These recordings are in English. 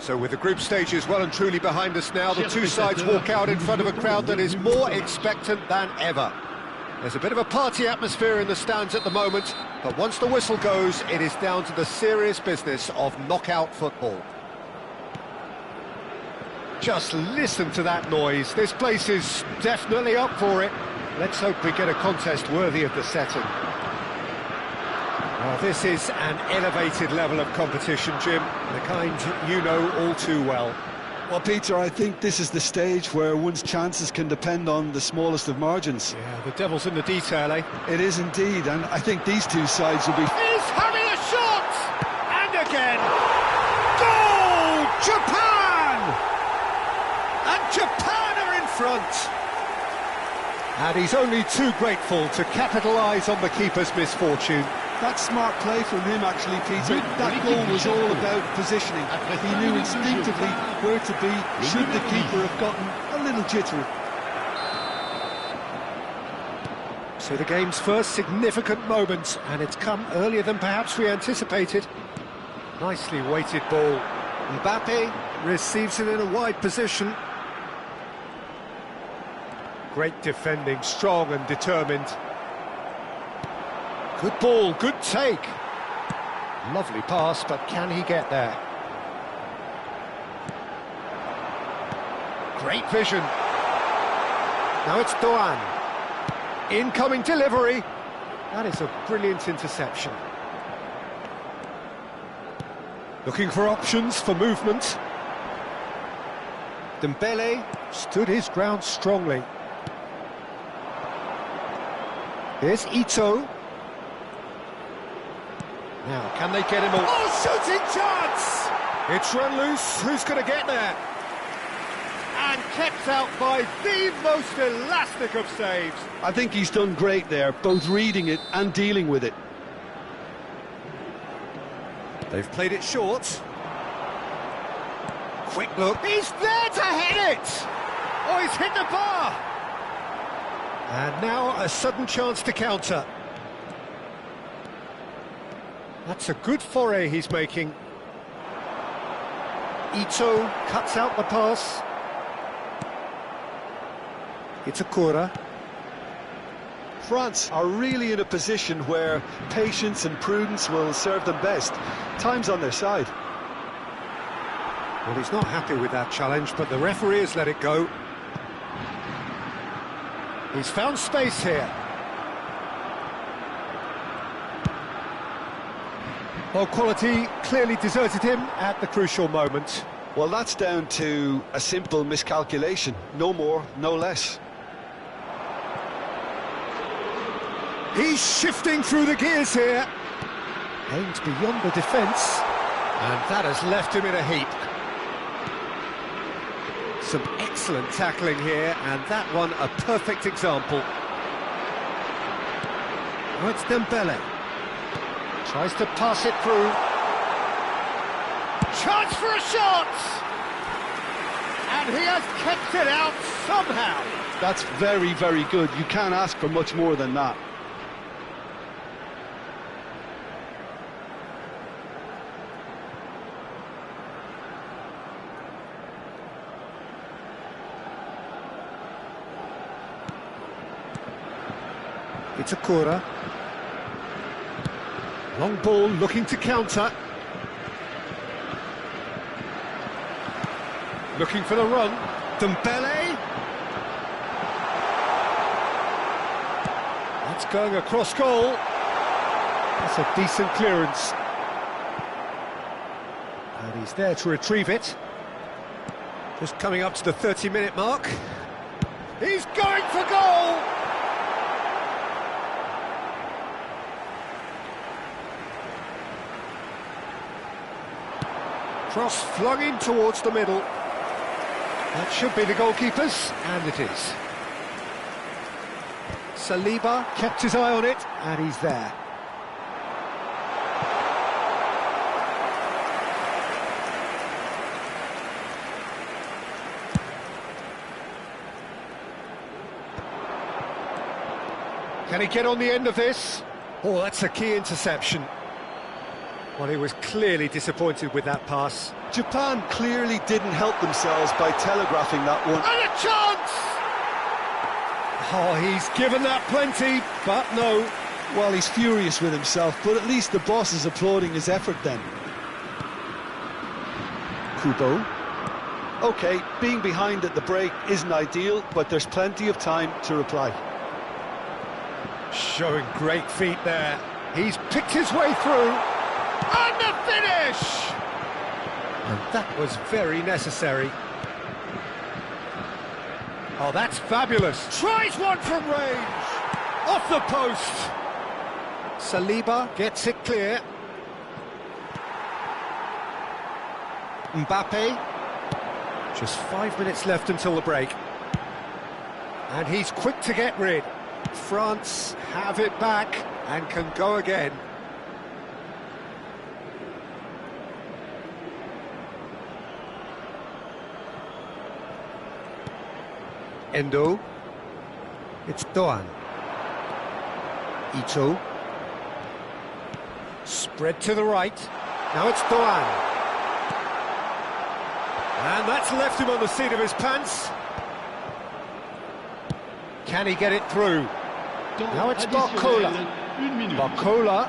So with the group stages well and truly behind us now, the two sides walk out in front of a crowd that is more expectant than ever. There's a bit of a party atmosphere in the stands at the moment, but once the whistle goes, it is down to the serious business of knockout football. Just listen to that noise. This place is definitely up for it. Let's hope we get a contest worthy of the setting. Well, this is an elevated level of competition, Jim, the kind you know all too well. Well, Peter, I think this is the stage where one's chances can depend on the smallest of margins. Yeah, the devil's in the detail, eh? It is indeed, and I think these two sides will be... He's having a shot! And again! Goal! Japan! And Japan are in front! And he's only too grateful to capitalise on the keeper's misfortune. That's smart play from him, actually, Peter. That goal was all about positioning. He knew instinctively where to be, should the keeper have gotten a little jittery. So the game's first significant moment, and it's come earlier than perhaps we anticipated. Nicely weighted ball. Mbappe receives it in a wide position. Great defending, strong and determined. Good ball, good take. Lovely pass, but can he get there? Great vision. Now it's Doan. Incoming delivery. That is a brilliant interception. Looking for options for movement. Dembele stood his ground strongly. Here's Ito. Now, can they get him all? Oh, shooting chance! It's run loose. Who's going to get there? And kept out by the most elastic of saves. I think he's done great there, both reading it and dealing with it. They've played it short. Quick look. He's there to hit it! Oh, he's hit the bar! And now a sudden chance to counter. That's a good foray he's making. Ito cuts out the pass. It's Akura. France are really in a position where patience and prudence will serve them best. Time's on their side. Well, he's not happy with that challenge, but the referee has let it go. He's found space here. Well, quality clearly deserted him at the crucial moment. Well, that's down to a simple miscalculation. No more, no less. He's shifting through the gears here. Aimed beyond the defence, and that has left him in a heap. Some excellent tackling here, and that one a perfect example. Now it's Dembele. Tries to pass it through. Chance for a shot! And he has kept it out somehow. That's very, very good. You can't ask for much more than that. It's Akura. Long ball looking to counter. Looking for the run. Dembele. That's going across goal. That's a decent clearance. And he's there to retrieve it. Just coming up to the 30-minute mark. He's going for goal! Cross flung in towards the middle. That should be the goalkeeper's, and it is. Saliba kept his eye on it, and he's there. Can he get on the end of this? Oh, that's a key interception. Well, he was clearly disappointed with that pass. Japan clearly didn't help themselves by telegraphing that one. And a chance! Oh, he's given that plenty, but no. Well, he's furious with himself, but at least the boss is applauding his effort then. Kubo. OK, being behind at the break isn't ideal, but there's plenty of time to reply. Showing great feet there. He's picked his way through. And the finish! And that was very necessary. Oh, that's fabulous. Tries one from range. Off the post. Saliba gets it clear. Mbappe. Just 5 minutes left until the break. And he's quick to get rid. France have it back and can go again. Endo. It's Doan. Ito. Spread to the right. Now it's Doan. And that's left him on the seat of his pants. Can he get it through? Now it's Barcola. Barcola.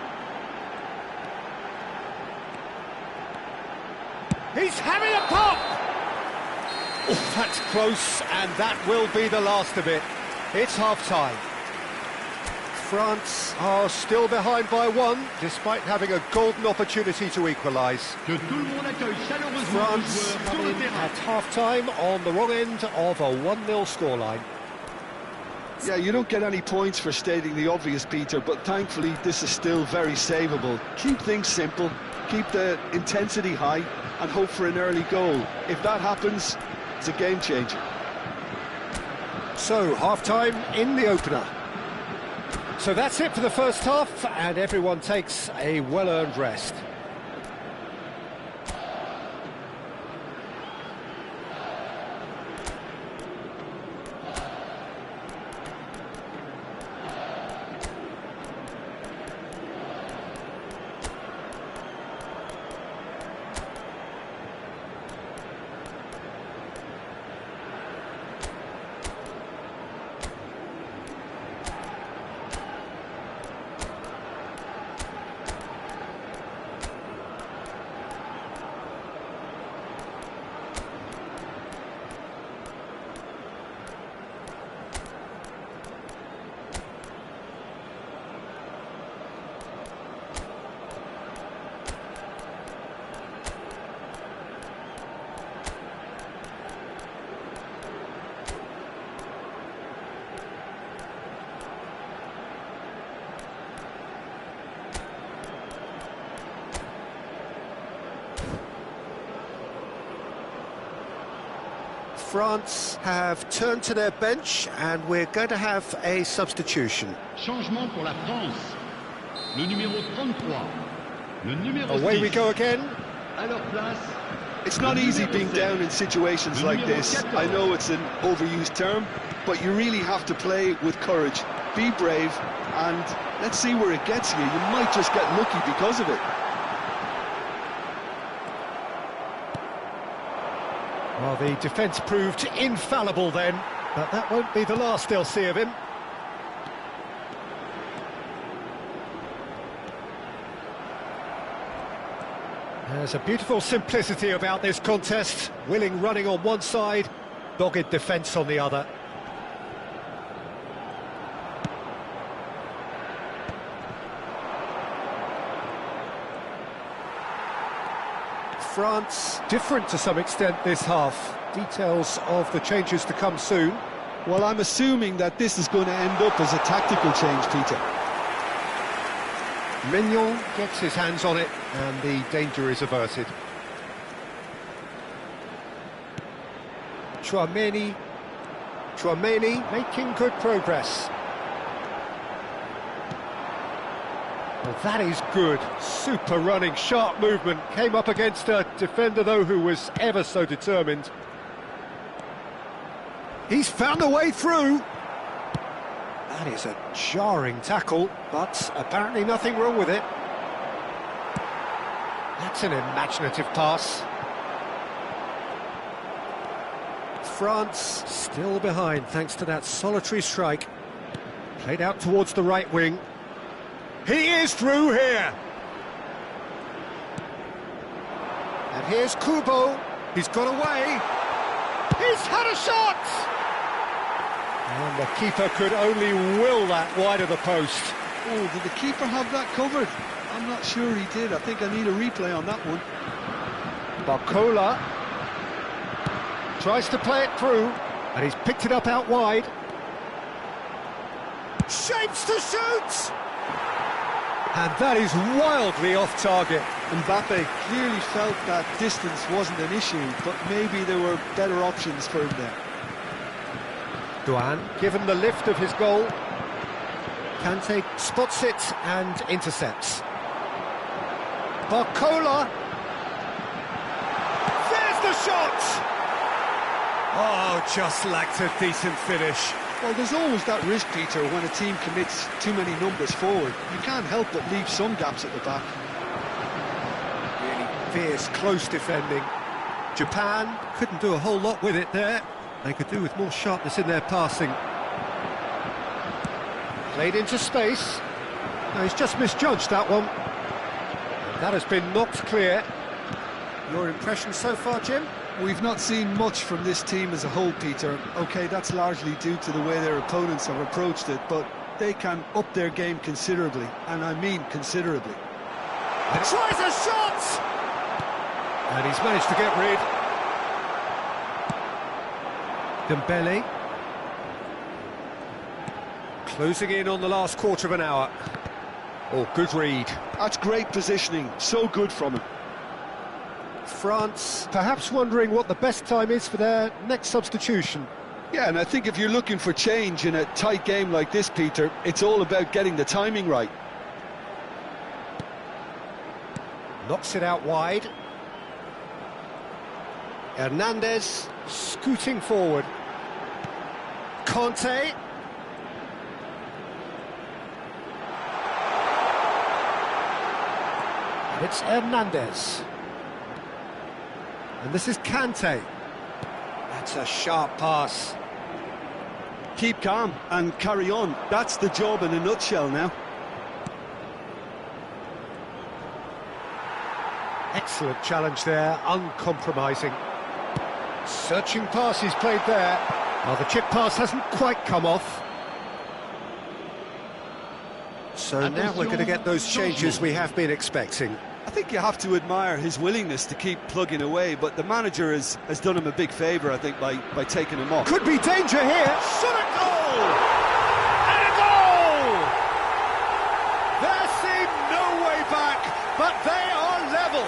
He's having a pop! Oh, that's close, and that will be the last of it. It's half-time. France are still behind by one, despite having a golden opportunity to equalise. France coming at half-time on the wrong end of a 1-0 scoreline. Yeah, you don't get any points for stating the obvious, Peter, but thankfully this is still very savable. Keep things simple, keep the intensity high, and hope for an early goal. If that happens, it's a game changer. So, half-time in the opener. So that's it for the first half, and everyone takes a well-earned rest. France have turned to their bench and we're going to have a substitution. Changement pour la France. Le numéro 33. Le numéro 6. Away we go again. À leur place. It's not easy being down in situations like this. I know it's an overused term, but you really have to play with courage. Be brave, and let's see where it gets you. You might just get lucky because of it. Well, the defence proved infallible then, but that won't be the last they'll see of him. There's a beautiful simplicity about this contest. Willing running on one side, dogged defence on the other. France different to some extent this half. Details of the changes to come soon. Well, I'm assuming that this is going to end up as a tactical change, Peter. Mignon gets his hands on it and the danger is averted. Chouameni making good progress. Well, that is good. Super running, sharp movement. Came up against a defender, though, who was ever so determined. He's found a way through. That is a jarring tackle, but apparently nothing wrong with it. That's an imaginative pass. France still behind thanks to that solitary strike. Played out towards the right wing. He is through here. And here's Kubo. He's got away. He's had a shot! And the keeper could only will that wide of the post. Oh, did the keeper have that covered? I'm not sure he did. I think I need a replay on that one. Barcola tries to play it through, and he's picked it up out wide. Shapes to shoot! And that is wildly off target. Mbappe clearly felt that distance wasn't an issue, but maybe there were better options for him there. Douane, given the lift of his goal, Kante spots it and intercepts. Barcola! There's the shot! Oh, just lacked a decent finish. Well, there's always that risk, Peter, when a team commits too many numbers forward. You can't help but leave some gaps at the back. Really fierce, close defending. Japan couldn't do a whole lot with it there. They could do with more sharpness in their passing. Played into space. No, he's just misjudged that one. And that has been knocked clear. Your impression so far, Jim? We've not seen much from this team as a whole, Peter. OK, that's largely due to the way their opponents have approached it, but they can up their game considerably, and I mean considerably. And tries a shot! And he's managed to get rid. Dembele. Closing in on the last quarter of an hour. Oh, good read. That's great positioning, so good from him. France perhaps wondering what the best time is for their next substitution. Yeah, and I think if you're looking for change in a tight game like this, Peter, it's all about getting the timing right. Knocks it out wide. Hernandez scooting forward. Conte. And it's Hernandez. And this is Kante. That's a sharp pass. Keep calm and carry on. That's the job in a nutshell now. Excellent challenge there, uncompromising. Searching pass he's played there. Well, the chip pass hasn't quite come off. So now we're going to get those changes we have been expecting. I think you have to admire his willingness to keep plugging away, but the manager has done him a big favour, I think, by taking him off. Could be danger here. Should it goal! And a goal! There seemed no way back, but they are level.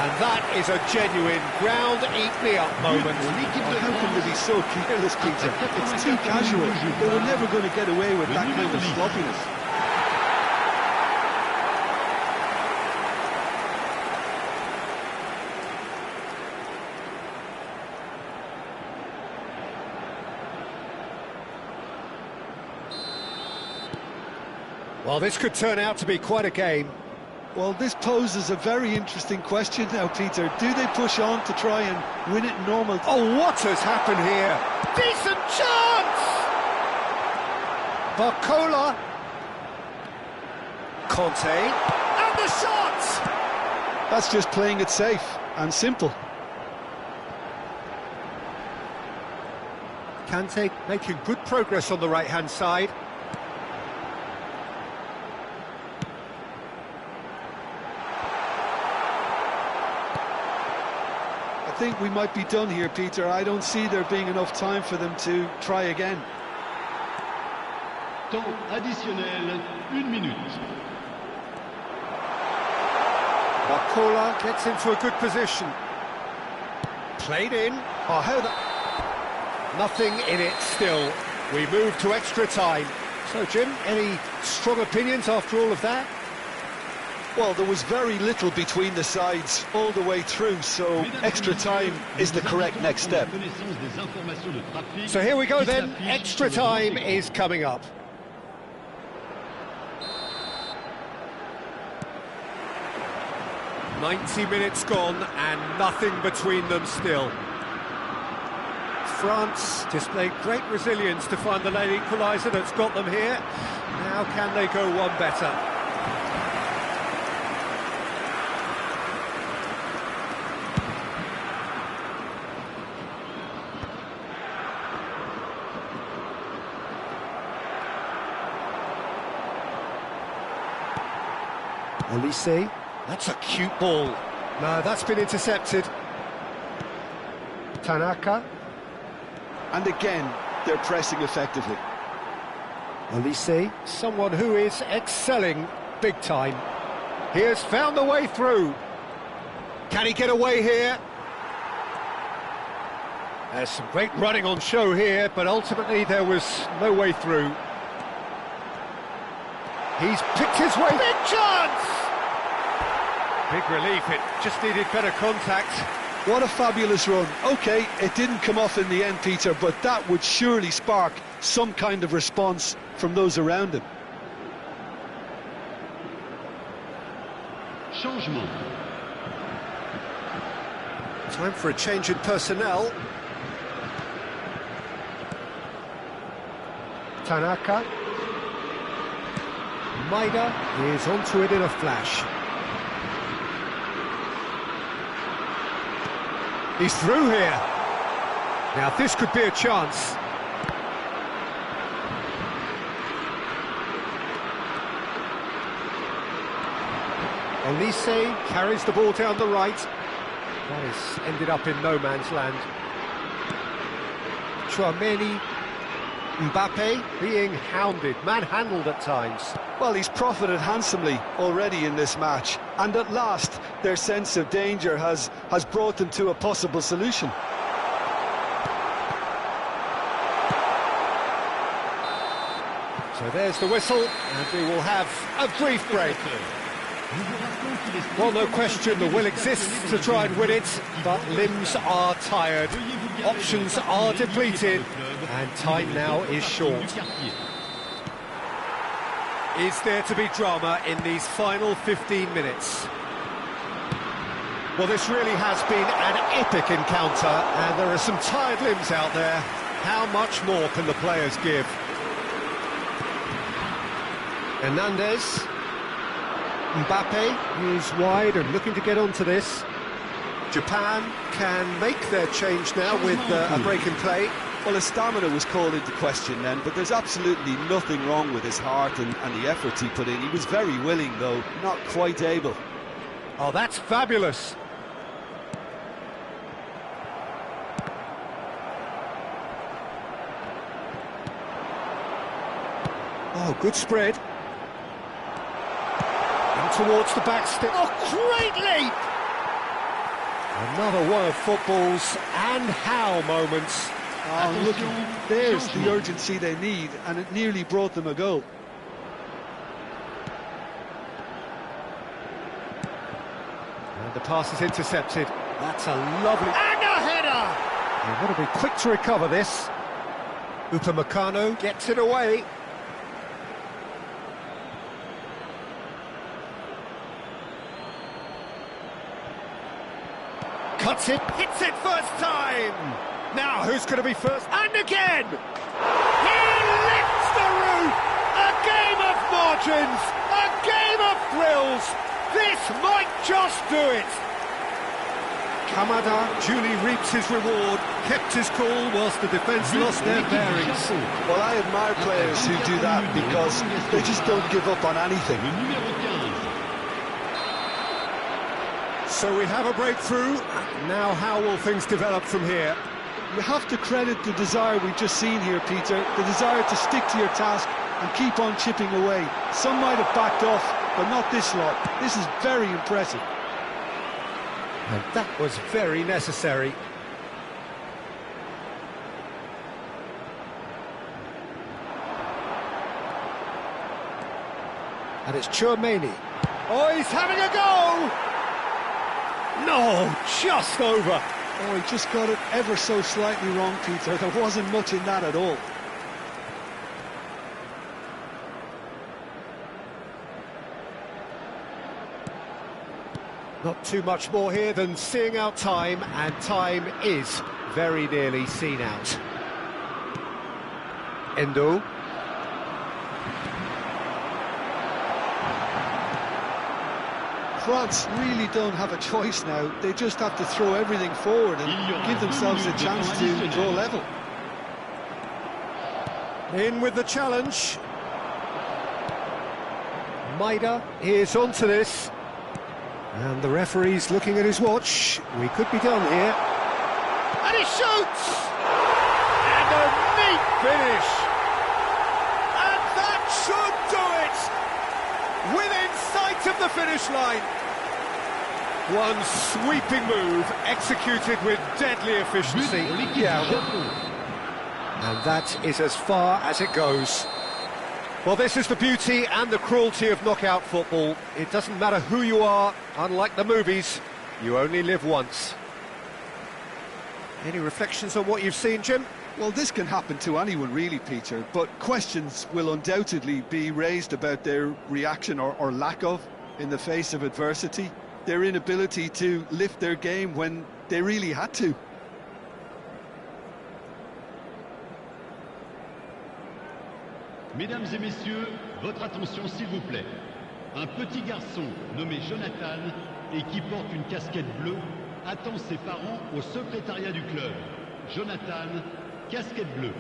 And that is a genuine ground eat me up moment. How can they be so careless, Peter? It's too casual. They were never going to get away with that kind of sloppiness. Well, this could turn out to be quite a game. Well, this poses a very interesting question now, Peter. Do they push on to try and win it in normal? Oh, what has happened here? Decent chance! Barcola. Conte. And the shot! That's just playing it safe and simple. Kante making good progress on the right-hand side. I think we might be done here, Peter. I don't see there being enough time for them to try again. Temps additionnel, 1 minute. Barcola gets into a good position. Played in. Oh, how that... Nothing in it still. We move to extra time. So, Jim, any strong opinions after all of that? Well, there was very little between the sides all the way through, so extra time is the correct next step. So here we go then, extra time is coming up. "90 minutes gone and nothing between them still. France displayed great resilience to find the late equaliser that's got them here. Now can they go one better? Olise, that's a cute ball. No, that's been intercepted. Tanaka. And again, they're pressing effectively. Olise, someone who is excelling big time. He has found the way through. Can he get away here? There's some great running on show here, but ultimately there was no way through. He's picked his way. Big chance! Big relief, it just needed better contact. What a fabulous run. OK, it didn't come off in the end, Peter, but that would surely spark some kind of response from those around him. Changement. Time for a change in personnel. Tanaka. Maida is onto it in a flash. He's through here. Now this could be a chance. Olise carries the ball down the right. That has ended up in no man's land. Chouameni, Mbappe being hounded, manhandled at times. Well, he's profited handsomely already in this match, and at last their sense of danger has brought them to a possible solution. So there's the whistle, and we will have a brief break. Well, no question, the will exists to try and win it, but limbs are tired, options are depleted, and time now is short. Is there to be drama in these final 15 minutes? Well, this really has been an epic encounter, and there are some tired limbs out there. How much more can the players give? Hernandez. Mbappe is wide and looking to get onto this. Japan can make their change now with a break in play. Well, his stamina was called into question then, but there's absolutely nothing wrong with his heart and the efforts he put in. He was very willing, though, not quite able. Oh, that's fabulous. Oh, good spread. In towards the back step. Oh, great leap! Another one of football's and how moments. Oh, look, there's the urgency they need, and it nearly brought them a goal. And the pass is intercepted. That's a lovely... And a header! You've got to be quick to recover this. Upamecano gets it away. Cuts it, hits it first time! Now, who's going to be first? And again! He lifts the roof! A game of margins! A game of thrills! This might just do it! Kamada duly reaps his reward, kept his cool whilst the defence lost their bearings. Well, I admire players who do that because they just don't give up on anything. So we have a breakthrough. Now how will things develop from here? You have to credit the desire we've just seen here, Peter, the desire to stick to your task and keep on chipping away. Some might have backed off, but not this lot. This is very impressive. And that was very necessary. And it's Chouameni. Oh, he's having a go! No, just over. Oh, he just got it ever so slightly wrong, Peter. There wasn't much in that at all. Not too much more here than seeing out time, and time is very nearly seen out. Endo. France really don't have a choice now. They just have to throw everything forward and give themselves a chance to draw level. In with the challenge. Maida is onto this. And the referee's looking at his watch. We could be done here. And he shoots! And a neat finish! And that should do it! Within sight of the finish line. One sweeping move, executed with deadly efficiency. Yeah. And that is as far as it goes. Well, this is the beauty and the cruelty of knockout football. It doesn't matter who you are, unlike the movies, you only live once. Any reflections on what you've seen, Jim? Well, this can happen to anyone really, Peter, but questions will undoubtedly be raised about their reaction or lack of in the face of adversity, their inability to lift their game when they really had to. Mesdames et messieurs, votre attention s'il vous plaît. Un petit garçon nommé Jonathan et qui porte une casquette bleue attend ses parents au secrétariat du club. Jonathan, casquette bleue.